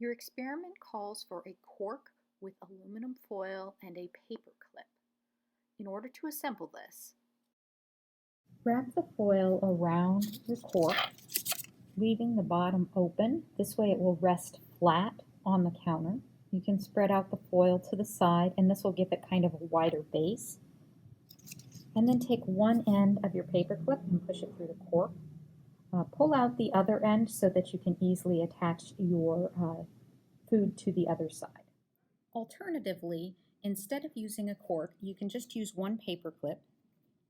Your experiment calls for a cork with aluminum foil and a paper clip. In order to assemble this, wrap the foil around your cork, leaving the bottom open. This way it will rest flat on the counter. You can spread out the foil to the side, and this will give it kind of a wider base. And then take one end of your paper clip and push it through the cork. Pull out the other end so that you can easily attach your food to the other side. Alternatively, instead of using a cork, you can just use one paper clip.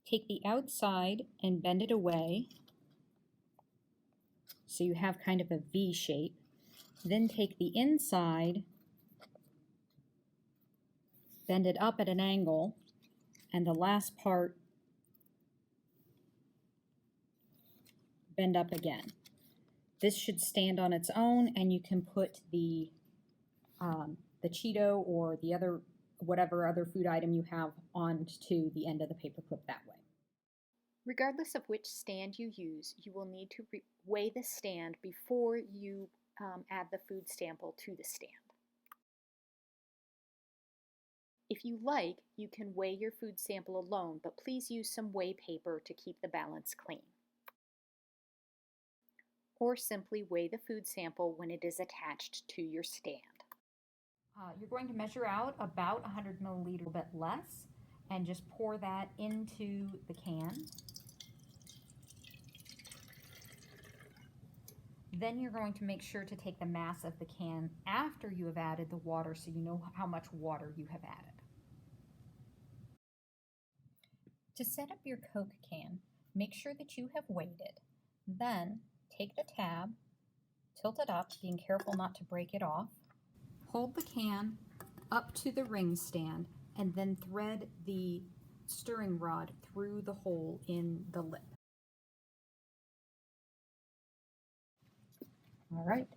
Take the outside and bend it away so you have kind of a V shape. Then take the inside, bend it up at an angle, and the last part bend up again. This should stand on its own, and you can put the Cheeto or the other whatever other food item you have onto the end of the paper clip that way. regardless of which stand you use, you will need to weigh the stand before you add the food sample to the stand. If you like, you can weigh your food sample alone, but please use some weigh paper to keep the balance clean. Or simply weigh the food sample when it is attached to your stand. You're going to measure out about 100 milliliters, a bit less, and just pour that into the can. Then you're going to make sure to take the mass of the can after you have added the water so you know how much water you have added. To set up your Coke can, make sure that you have weighed it. Then take the tab, tilt it up, being careful not to break it off. Hold the can up to the ring stand and then thread the stirring rod through the hole in the lip. All right,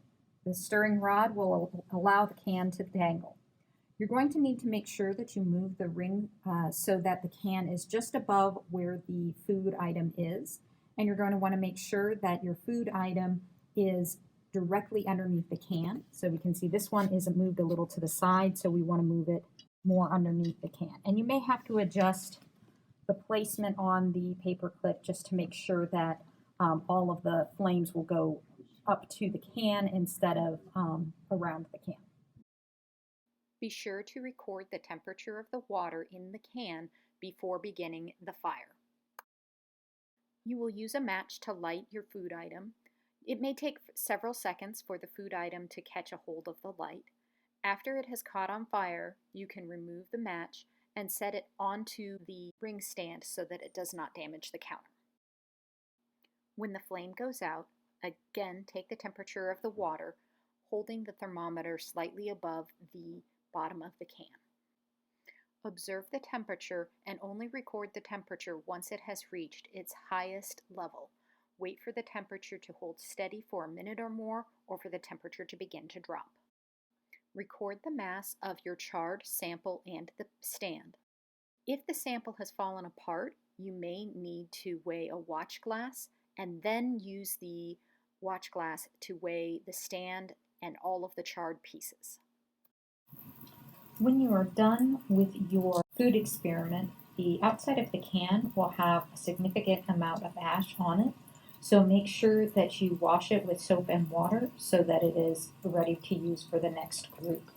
the stirring rod will allow the can to dangle. You're going to need to make sure that you move the ring so that the can is just above where the food item is. And you're going to want to make sure that your food item is directly underneath the can. So we can see this one isn't moved a little to the side, so we want to move it more underneath the can. And you may have to adjust the placement on the paper clip just to make sure that all of the flames will go up to the can instead of around the can. Be sure to record the temperature of the water in the can before beginning the fire. You will use a match to light your food item. It may take several seconds for the food item to catch a hold of the light. After it has caught on fire, you can remove the match and set it onto the ring stand so that it does not damage the counter. When the flame goes out, again take the temperature of the water, holding the thermometer slightly above the bottom of the can. Observe the temperature and only record the temperature once it has reached its highest level. Wait for the temperature to hold steady for a minute or more, or for the temperature to begin to drop. Record the mass of your charred sample and the stand. If the sample has fallen apart, you may need to weigh a watch glass and then use the watch glass to weigh the stand and all of the charred pieces. When you are done with your food experiment, the outside of the can will have a significant amount of ash on it. So make sure that you wash it with soap and water so that it is ready to use for the next group.